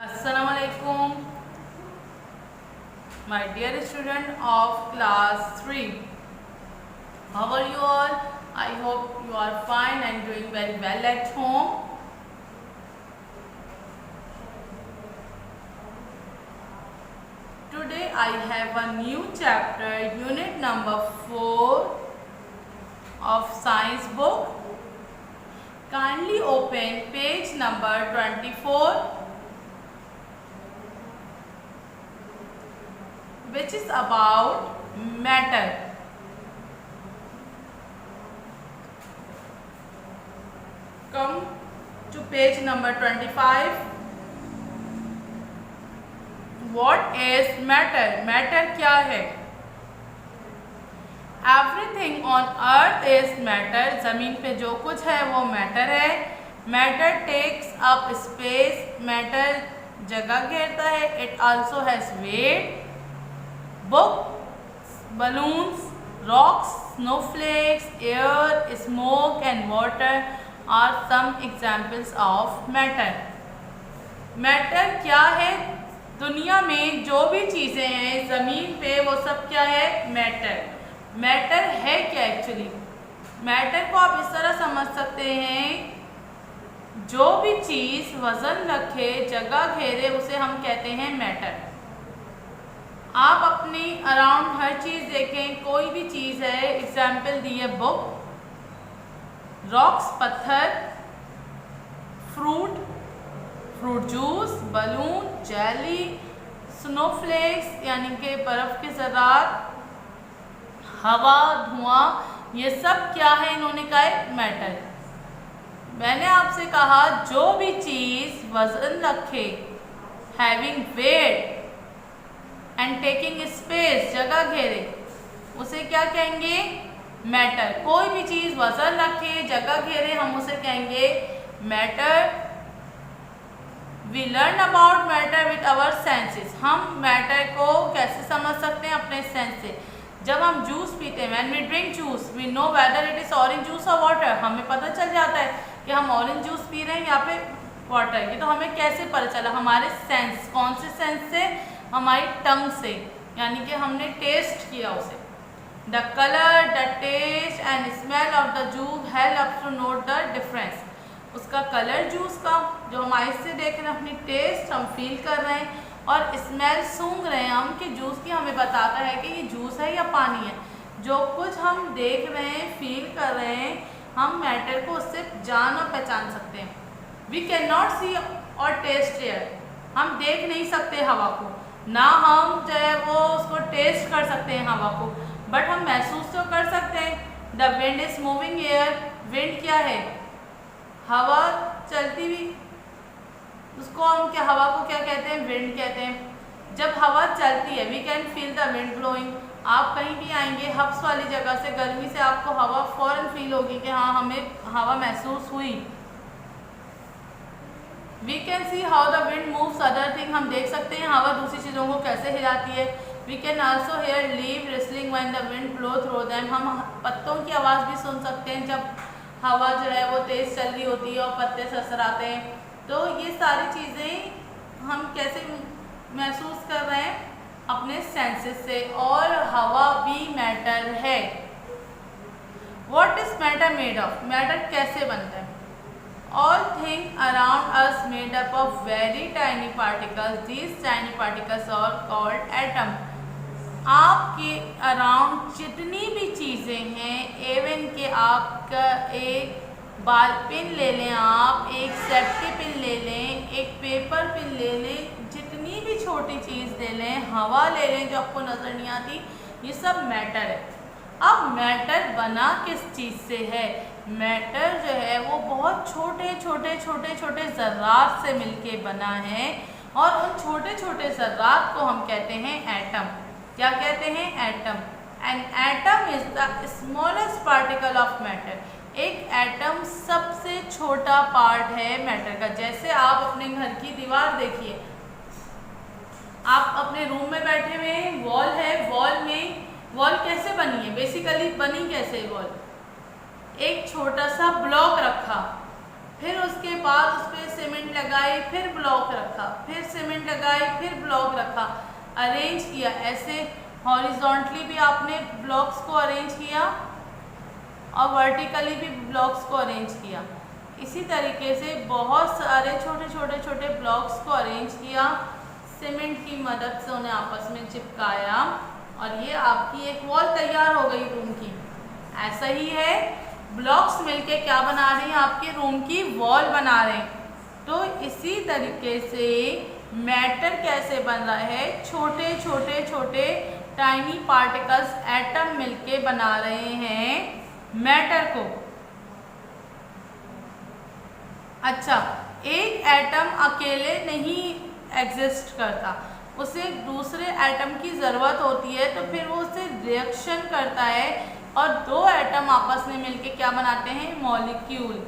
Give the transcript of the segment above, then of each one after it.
Assalamualaikum, my dear student of class 3. How are you all? I hope you are fine and doing very well at home. Today I have a new chapter, unit number 4 of science book. Kindly open page number 24. Which is about matter. Come to page number 25. What is matter? Matter क्या है? Everything on earth is matter. ज़मीन पे जो कुछ है वो matter है. Matter takes up space. Matter जगह घेरता है. It also has weight. Books, balloons, rocks, snowflakes, air, smoke and water are some examples of matter. Matter क्या है? दुनिया में जो भी चीज़ें हैं ज़मीन पे वो सब क्या है? मैटर. मैटर है क्या एक्चुअली? मैटर को आप इस तरह समझ सकते हैं, जो भी चीज़ वजन रखे, जगह घेरे, उसे हम कहते हैं मैटर. आप अपनी अराउंड हर चीज़ देखें, कोई भी चीज़ है, एग्जाम्पल दी है बुक, रॉक्स पत्थर, fruit juice, balloon, jelly, snowflakes यानी कि बर्फ़ के ज़रात, हवा, धुआं, ये सब क्या है? इन्होंने कहा है मैटर. मैंने आपसे कहा जो भी चीज़ वजन रखे, having wait and taking space, जगह घेरे, उसे क्या कहेंगे? मैटर. कोई भी चीज़ वजन रखे, जगह घेरे, हम उसे कहेंगे matter. We learn about matter with our senses. हम मैटर को कैसे समझ सकते हैं? अपने सेंस से. जब हम जूस पीते हैं, when we drink juice, we know whether it is orange juice और वाटर. हमें पता चल जाता है कि हम ऑरेंज जूस पी रहे हैं या फिर वाटर की. तो हमें कैसे पता चला? हमारे सेंस. कौन से सेंस से? हमारी टंग से, यानी कि हमने टेस्ट किया उसे. The colour, the taste and smell of the juice help to note the difference. उसका कलर जूस का, जो हम आइस से देख रहे हैं, अपनी टेस्ट हम फील कर रहे हैं, और स्मेल सूंघ रहे हैं हम कि जूस की, हमें बताता है कि ये जूस है या पानी है. जो कुछ हम देख रहे हैं, फील कर रहे हैं, हम मैटर को उससे जान और पहचान सकते हैं. वी कैन नॉट सी और टेस्ट एयर. हम देख नहीं सकते हवा को, ना हम जो है वो उसको टेस्ट कर सकते हैं हवा को, बट हम महसूस तो कर सकते हैं. The wind is moving air. Wind क्या है? हवा चलती हुई. उसको हम क्या, हवा को क्या कहते हैं? विंड कहते हैं. जब हवा चलती है, we can feel the wind blowing. आप कहीं भी आएंगे हब्स वाली जगह से, गर्मी से आपको हवा फौरन फील होगी कि हाँ, हमें हवा महसूस हुई. We can see how the wind moves other thing. हम देख सकते हैं हवा दूसरी चीज़ों को कैसे हिलाती है. We can also hear leave rustling when the wind blow through them. हम पत्तों की आवाज़ भी सुन सकते हैं जब हवा जो है वो तेज़ चल रही होती है और पत्ते सरसराते हैं. तो ये सारी चीज़ें हम कैसे महसूस कर रहे हैं? अपने सेंसेस से. और हवा भी मैटर है. What is matter made of? Matter कैसे बनता है? All things around us made up of very tiny particles. These tiny particles are called atom. आपके अराउंड जितनी भी चीज़ें हैं, एवन के आपका एक बाल पिन ले लें, आप एक सेफ्टी पिन ले लें, एक पेपर पिन ले लें, जितनी भी छोटी चीज़ ले लें, हवा ले लें जो आपको नज़र नहीं आती, ये सब मैटर है. अब मैटर बना किस चीज़ से है? मैटर जो है वो बहुत छोटे छोटे छोटे छोटे ज़र्रात से मिलके बना है, और उन छोटे छोटे ज़र्रात को हम कहते हैं एटम. क्या कहते हैं? Atom. An atom is the smallest particle of matter. एक एटम सबसे छोटा पार्ट है मैटर का. जैसे आप अपने घर की दीवार देखिए, आप अपने रूम में बैठे हुए हैं, वॉल है, वॉल में वॉल कैसे बनी है? बेसिकली बनी कैसे वॉल? एक छोटा सा ब्लॉक रखा, फिर उसके बाद उस पर सीमेंट लगाई, फिर ब्लॉक रखा, फिर सीमेंट लगाई, फिर ब्लॉक रखा, अरेंज किया। ऐसे हॉरिजॉन्टली भी आपने ब्लॉक्स को अरेंज किया और वर्टिकली भी ब्लॉक्स को अरेंज किया। इसी तरीके से बहुत सारे छोटे छोटे छोटे ब्लॉक्स को अरेंज किया, सीमेंट की मदद से उन्हें आपस में चिपकाया और ये आपकी एक वॉल तैयार हो गई रूम की। ऐसा ही है, ब्लॉक्स मिलके क्या बना रहे हैं, आपके रूम की वॉल बना रहे हैं। तो इसी तरीके से मैटर कैसे बन रहा है, छोटे छोटे छोटे टाइनी पार्टिकल्स एटम मिलके बना रहे हैं मैटर को। अच्छा, एक एटम अकेले नहीं एग्जिस्ट करता, उसे दूसरे एटम की ज़रूरत होती है, तो फिर वो उससे रिएक्शन करता है और दो एटम आपस में मिलके क्या बनाते हैं, मॉलिक्यूल।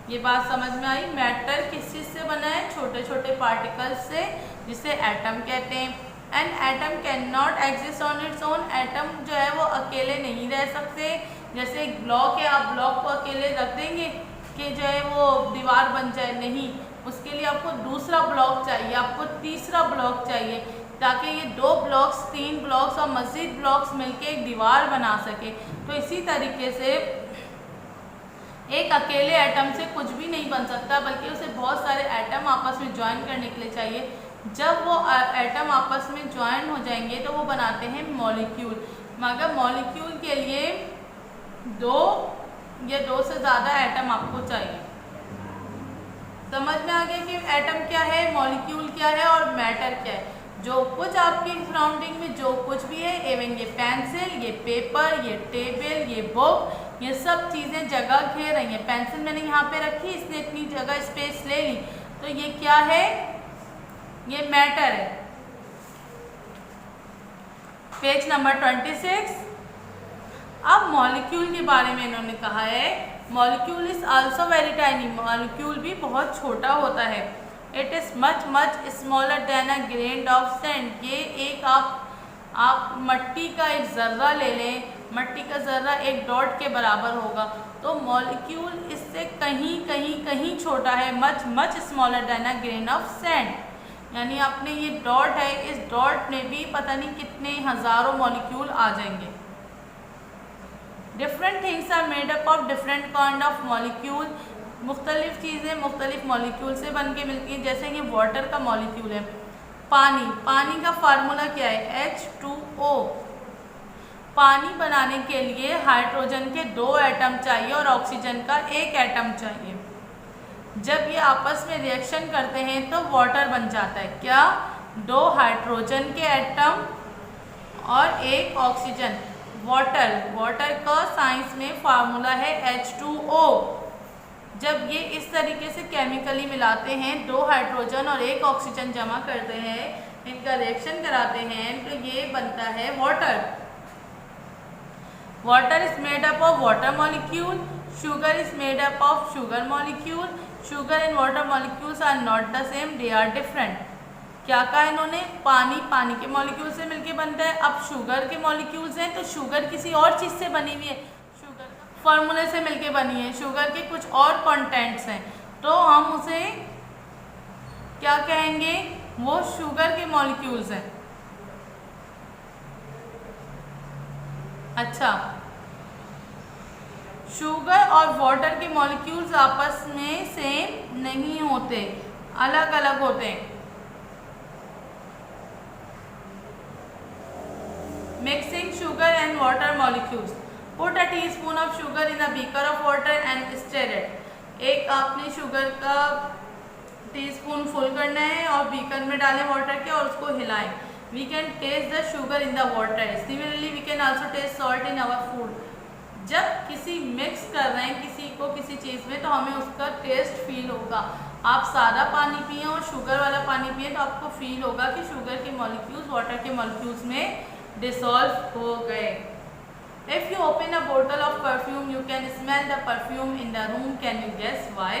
ये बात समझ में आई। मैटर किस चीज़ से बना है, छोटे छोटे पार्टिकल्स से, जिसे एटम कहते हैं। And atom can not exist on its own. Atom जो है वो अकेले नहीं रह सकते। जैसे एक ब्लॉक है, आप ब्लॉक को अकेले रख देंगे कि जो है वो दीवार बन जाए, नहीं, उसके लिए आपको दूसरा ब्लॉक चाहिए, आपको तीसरा ब्लॉक चाहिए, ताकि ये दो ब्लॉक्स, तीन ब्लॉक्स और मज़ीद ब्लॉक्स मिलके एक दीवार बना सके। तो इसी तरीके से एक अकेले एटम से कुछ भी नहीं बन सकता, बल्कि उसे बहुत सारे एटम आपस में ज्वाइन करने के लिए चाहिए। जब वो एटम आपस में ज्वाइन हो जाएंगे तो वो बनाते हैं मॉलिक्यूल। मगर मॉलिक्यूल के लिए दो या दो से ज़्यादा एटम आपको चाहिए। समझ में आ गया कि एटम क्या है, मॉलिक्यूल क्या है और मैटर क्या है। जो कुछ आपकी सराउंडिंग में जो कुछ भी है, इवन ये पेंसिल, ये पेपर, ये टेबल, ये बुक, ये सब चीज़ें जगह घेर रही हैं। पेंसिल मैंने यहाँ पे रखी, इसने इतनी जगह स्पेस ले ली, तो ये क्या है, ये मैटर है। Page number 26। अब मॉलिक्यूल के बारे में इन्होंने कहा है, molecule is also very tiny. Molecule भी बहुत छोटा होता है। It is much much smaller than a grain of sand. ये एक आप मट्टी का एक ज़र्रा ले लें, मट्टी का ज़र्रा एक डॉट के बराबर होगा, तो मॉलिक्यूल इससे कहीं कहीं कहीं छोटा है। Much much smaller than a grain of sand. यानी आपने ये डॉट है, इस डॉट में भी पता नहीं कितने हज़ारों मॉलिक्यूल आ जाएंगे। Different things are made up of different kind of molecule. मुख्तलिफ चीज़ें मुख्तलिफ मॉलिक्यूल से बन के मिलती हैं। जैसे ये वाटर का मॉलिक्यूल है, पानी, पानी का फार्मूला क्या है, H2O। पानी बनाने के लिए हाइड्रोजन के 2 एटम चाहिए और ऑक्सीजन का 1 एटम चाहिए। जब ये आपस में रिएक्शन करते हैं तो वाटर बन जाता है। क्या, 2 हाइड्रोजन के एटम और 1 ऑक्सीजन। वाटर का साइंस में फार्मूला है H2O। जब ये इस तरीके से केमिकली मिलाते हैं, 2 हाइड्रोजन और 1 ऑक्सीजन जमा करते हैं, इनका रिएक्शन कराते हैं, तो ये बनता है water. Water is made up of water molecule. Sugar is made up of sugar molecule. Sugar and water molecules are not the same, they are different. क्या कहा इन्होंने, पानी पानी के मॉलिक्यूल से मिलके बनता है। अब शुगर के मॉलिक्यूल्स हैं, तो शुगर किसी और चीज़ से बनी हुई है, शुगर फार्मूले से मिलके बनी है, शुगर के कुछ और कंटेंट्स हैं, तो हम उसे क्या कहेंगे, वो शुगर के मॉलिक्यूल्स हैं। अच्छा, शुगर और वाटर के मॉलिक्यूल्स आपस में सेम नहीं होते, अलग अलग होते हैं। Mixing sugar and water molecules. Put a teaspoon of sugar in a beaker of water and stir it. एक आपने शुगर का टीस्पून फुल करना है और बीकर में डालें वाटर के और उसको हिलाएं। We can taste the sugar in the water. Similarly, we can also taste salt in our food. जब किसी मिक्स कर रहे हैं किसी को किसी चीज़ में, तो हमें उसका टेस्ट फील होगा। आप सादा पानी पिए और शुगर वाला पानी पिए तो आपको फील होगा कि शुगर के मॉलिक्यूल्स वाटर के मॉलिक्यूल्स में डिसॉल्व हो गए। If you open a bottle of perfume, you can smell the perfume in the room. Can you guess why?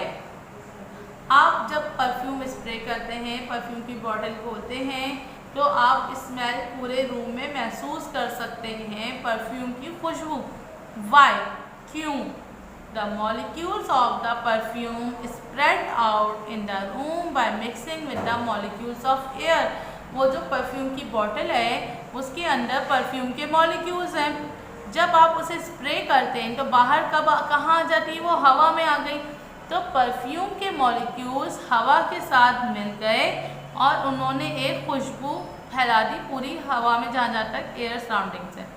आप जब परफ्यूम स्प्रे करते हैं, परफ्यूम की बॉटल खोलते हैं, तो आप स्मेल पूरे रूम में महसूस कर सकते हैं, परफ्यूम की खुशबू। Why? क्यों? The molecules of the perfume spread out in the room by mixing with the molecules of air. वो जो परफ्यूम की बॉटल है उसके अंदर परफ्यूम के मॉलिक्यूल्स हैं। जब आप उसे स्प्रे करते हैं तो बाहर कहाँ आ जाती है, वो हवा में आ गई। तो परफ्यूम के मॉलिक्यूल्स हवा के साथ मिल गए और उन्होंने एक खुशबू फैला दी पूरी हवा में, जहाँ तक एयर सराउंडिंग्स है।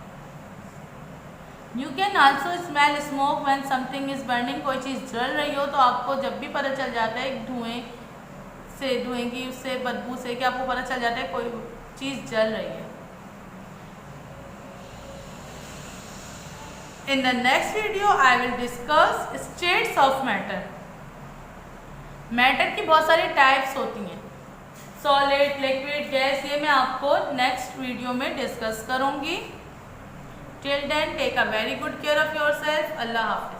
You can also smell smoke when something is burning. कोई चीज़ जल रही हो तो आपको जब भी पता चल जाता है धुएं की उससे बदबू से कि आपको पता चल जाता है कोई चीज़ जल रही है। In the next video I will discuss states of matter. Matter की बहुत सारी टाइप्स होती हैं, सॉलिड, लिक्विड, गैस, ये मैं आपको नेक्स्ट वीडियो में डिस्कस करूंगी। Till then take a very good care of yourself. अल्लाह हाफिज़।